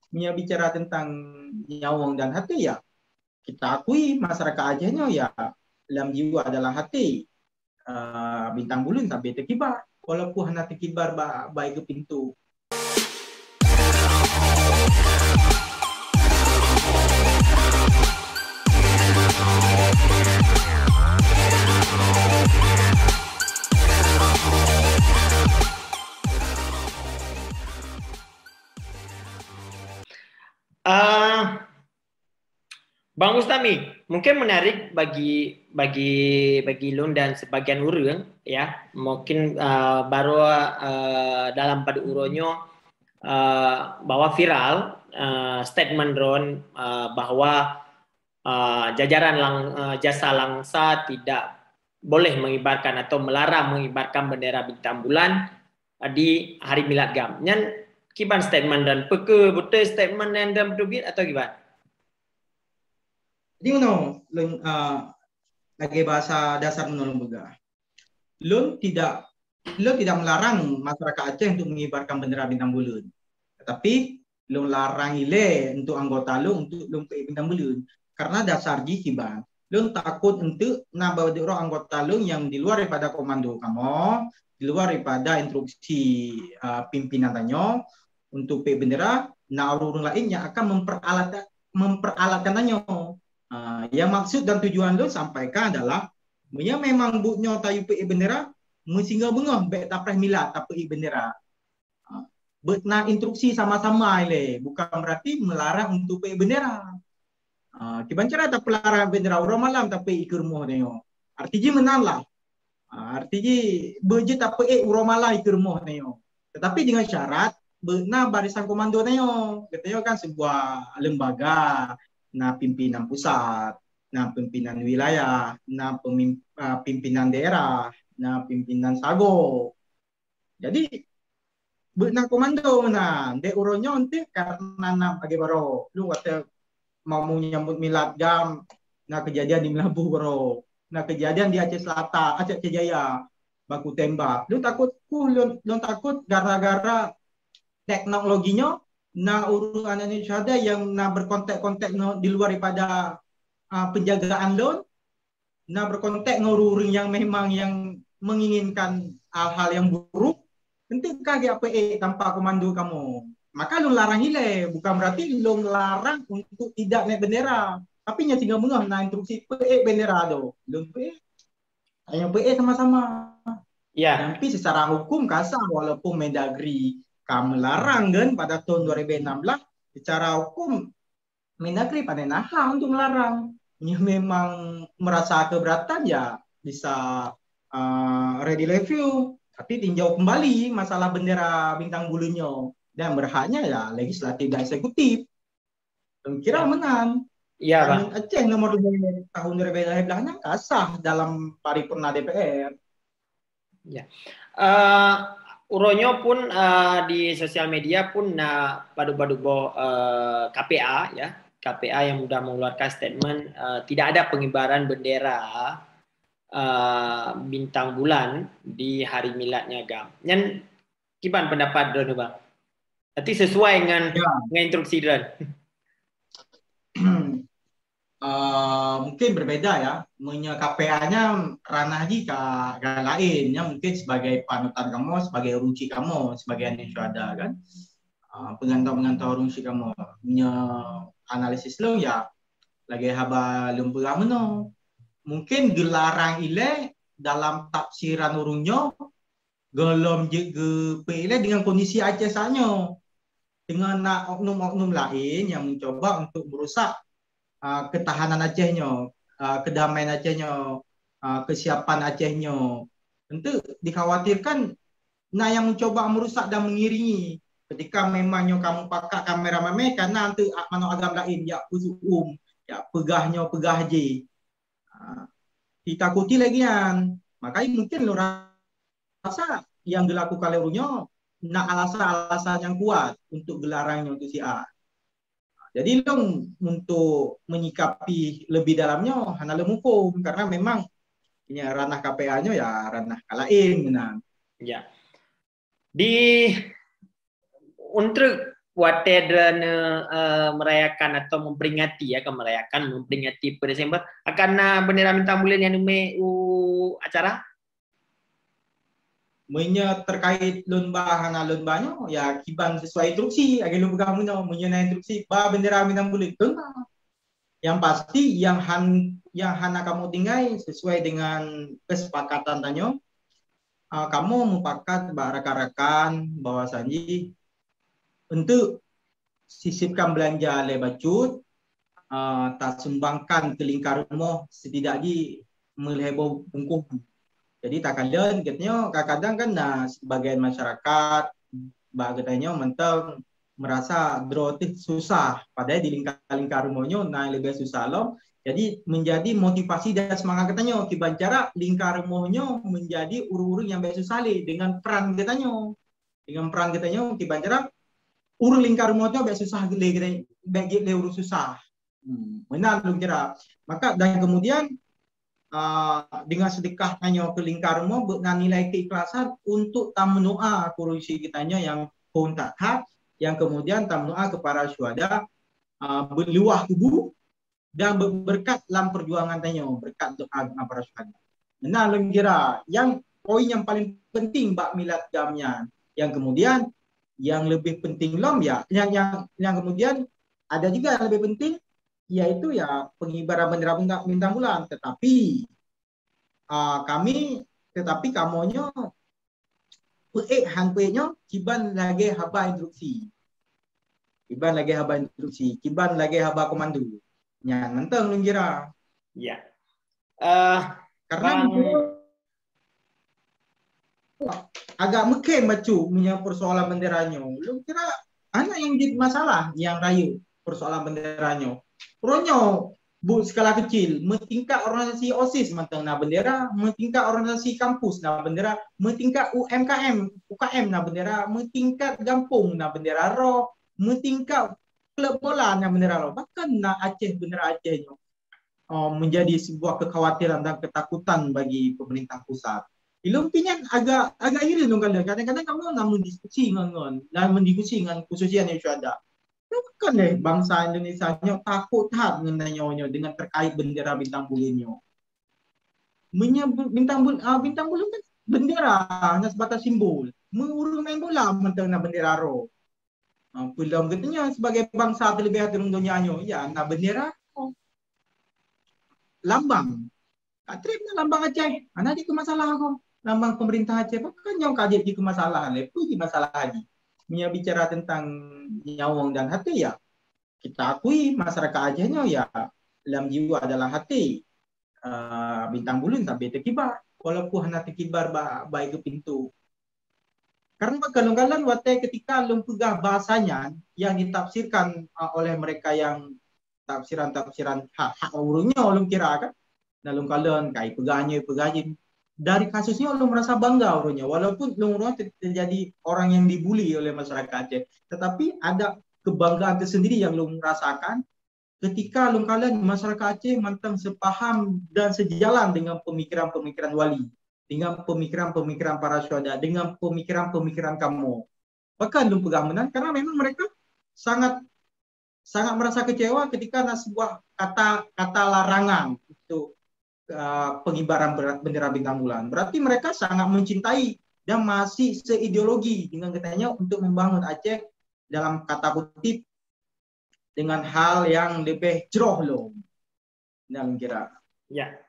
bicara tentang nyawang dan hati ya, kita akui masyarakat Acehnya ya dalam jiwa adalah hati. Bintang Bulun tapi terkibar, walaupun hanya terkibar baik ke pintu. Bang Ustami, mungkin menarik bagi Lun dan sebagian orang ya, mungkin baru dalam pada uronyo bahwa viral statement Ron bahwa jajaran jasa langsa tidak boleh mengibarkan atau melarang mengibarkan bendera bintang bulan di hari Milad Gam. Nyan kiban statement dan peke betul statement yang dalam dubit atau gimana? Jadi lagi bahasa dasar menolong bega. Lun tidak melarang masyarakat Aceh untuk mengibarkan bendera bintang bulan. Tetapi lun larang ile untuk anggota lun untuk lun bintang bulan. Karena dasar kiban. Lun takut untuk nambah anggota lun yang di luar daripada komando kamu, di luar daripada instruksi pimpinan tanyo untuk bendera, orang lain yang akan memperalatkan tanyo. Yang maksud dan tujuan lu sampaikan adalah memang buknya tayu PE bendera mesinga bengah baik tapres milad tapi bendera. Betna instruksi sama-sama ile, bukan berarti melarang untuk PE bendera. Kiban cara tak pelarang bendera orang malam tapi ikut rumah tengok. Artinya menanlah. Artinya beje tak PE orang malam ikut rumah tengok. Tetapi dengan syarat betna barisan komando tengok. Katanya kan sebuah lembaga. Pimpinan pusat, pimpinan wilayah, pimpinan daerah, pimpinan sago. Jadi benang komando dek uronyo nanti karena bagi baru lu kata mau menyambut Milad Gam, kejadian di Melabuh baru, kejadian di Aceh Selatan, Aceh Jaya, baku tembak. Lu takut gara-gara teknologinya urusan Indonesia ada yang berkontak-kontak di luar daripada penjagaan loan, berkontak ngurung yang memang yang menginginkan hal-hal yang buruk, nanti kagak PE tanpa komando kamu. Maka lu larang ile, bukan berarti lu larang untuk tidak naik bendera, tapi nya tinggal mengah instruksi PE bendera do. Lu PE, hanya PE sama-sama. Ya. Tapi secara hukum kasar walaupun Mendagri melarang kan pada tahun 2016 secara hukum Mendagri pada naha untuk melarang. Yang memang merasa keberatan ya bisa ready review, tapi tinjau kembali masalah bendera bintang bulunya dan berhaknya ya legislatif dan eksekutif. Kira menang. Iya, Bang. Aceh nomor 2 tahun 2012 kasah dalam paripurna DPR. Ya. Uronyo pun di sosial media pun padu-padu KPA ya, KPA yang sudah mengeluarkan statement tidak ada pengibaran bendera bintang bulan di hari miladnya Gam. Yang gimana pendapat Don Bang? Nanti sesuai dengan instruksi Don. Mungkin berbeda ya, KPA-nya ranah jika lainnya mungkin sebagai panutan kamu, sebagai runci kamu, sebagai Indonesia ada kan, pengantau runci kamu, analisis lo ya lagi haba lembura meno, mungkin gelarang ile dalam tafsiran urunyo gelom je ile dengan kondisi Aceh sanyo, dengan oknum-oknum lain yang mencoba untuk merusak ketahanan Acehnya, kedamaian Acehnya, kesiapan Acehnya. Tentu dikhawatirkan yang mencoba merusak dan mengiringi ketika memangnya kamu pakai kamera meme karena nanti mana agama lain ya usum ya pegahnya pegah je. Ditakuti lagi kan. Makanya mungkin lo rasa yang dilakukan olehnya alasan-alasan yang kuat untuk gelarangnya untuk si A. Jadi dong untuk menyikapi lebih dalamnya hanya hukum karena memang ini ranah KPA-nya ya ranah lain. Ya. Di untuk Wate dan merayakan atau memperingati ya, memperingati per Desember akan bendera bintang bulan yang nume acara terkait lomba hana lombanya ya kiban sesuai instruksi agi lu pegang mengenai instruksi ba bendera bintang bulan itu yang pasti yang hana kamu tinggal sesuai dengan kesepakatan tanyo kamu mupakat rekan-rekan bahwasannya untuk sisipkan belanja lebacut tak sumbangkan ke lingkar rumah setidaknya melehebo bungkuh. Jadi tak kalian katanya kadang-kadang kan sebagian masyarakat katanya mentang merasa drotis susah padahal di lingkar rumahnya lebih susah loh. Jadi menjadi motivasi dan semangat katanya kiban cara lingkar rumahnya menjadi uru-uru yang biasa susah dengan peran katanya. Dengan peran katanya kiban cara urus lingkar rumah itu biasa susah bagi urus susah. Benar lu kira. Maka dan kemudian dengan sedekah hanya ke lingkar rumah dengan nilai keikhlasan untuk tamnu'a kurusi kitanya yang kontak hak yang kemudian tamnu'a kepada syuhada berluah tubuh dan berkat dalam perjuangan tanya berkat doa para syuhada. Benar lu kira. Yang poin yang paling penting bak milad jamnya yang kemudian yang lebih penting ya yang kemudian ada juga yang lebih penting yaitu ya pengibaran bendera bintang bulan tetapi kamunya hangpenya kiban lagi haba instruksi kiban lagi haba komando yang menteng lu kira ya karena agak mungkin macu punya persoalan benderanya. Lu kira anak yang jadi masalah yang rayu persoalan benderanya. Ronyo bu skala kecil, metingkat organisasi OSIS mantang na bendera, metingkat organisasi kampus na bendera, metingkat UKM na bendera, metingkat gampung na bendera ro, metingkat klub bola na bendera ro. Bahkan na Aceh bendera Acehnya menjadi sebuah kekhawatiran dan ketakutan bagi pemerintah pusat. Ilumpinya agak iri dong kadang-kadang kamu namun diskusi dengan khususnya yang ada. Bukan deh bangsa Indonesia takut mengenainya dengan terkait bendera bintang bulannya. Bintang bulan kan bendera hanya sebatas simbol. Mengurung main bola mentang bendera ro. Belum katanya sebagai bangsa terlebih dalam dunianya ya na bendera lambang. Trip na lambang Aceh. Ana di masalah kok. Lambang pemerintah Aceh kan yang kaget di masalah itu di masalah lagi. Mia bicara tentang nyawang dan hati ya. Kita akui masyarakat Acehnya ya dalam jiwa adalah hati. Bintang bulan sampai terkibar. Walaupun hanya terkibar baik ke pintu. Karena kadang-kadang waktu ketika lempegah bahasanya yang ditafsirkan oleh mereka yang tafsiran hak urungnya ulun kira kan. Dalam kalian kai pegahnya dari kasusnya lu merasa bangga orangnya walaupun lu terjadi orang yang dibully oleh masyarakat Aceh tetapi ada kebanggaan tersendiri yang lu merasakan ketika lu kalian masyarakat Aceh mantang sepaham dan sejalan dengan pemikiran-pemikiran wali dengan pemikiran-pemikiran para syuhada dengan pemikiran-pemikiran kamu bahkan lu pegang menang karena memang mereka sangat merasa kecewa ketika ada sebuah kata larangan itu pengibaran bendera bintang bulan. Berarti mereka sangat mencintai dan masih seideologi dengan katanya untuk membangun Aceh dalam kata kutip dengan hal yang lebih jeroh loh. Dan kira. Ya.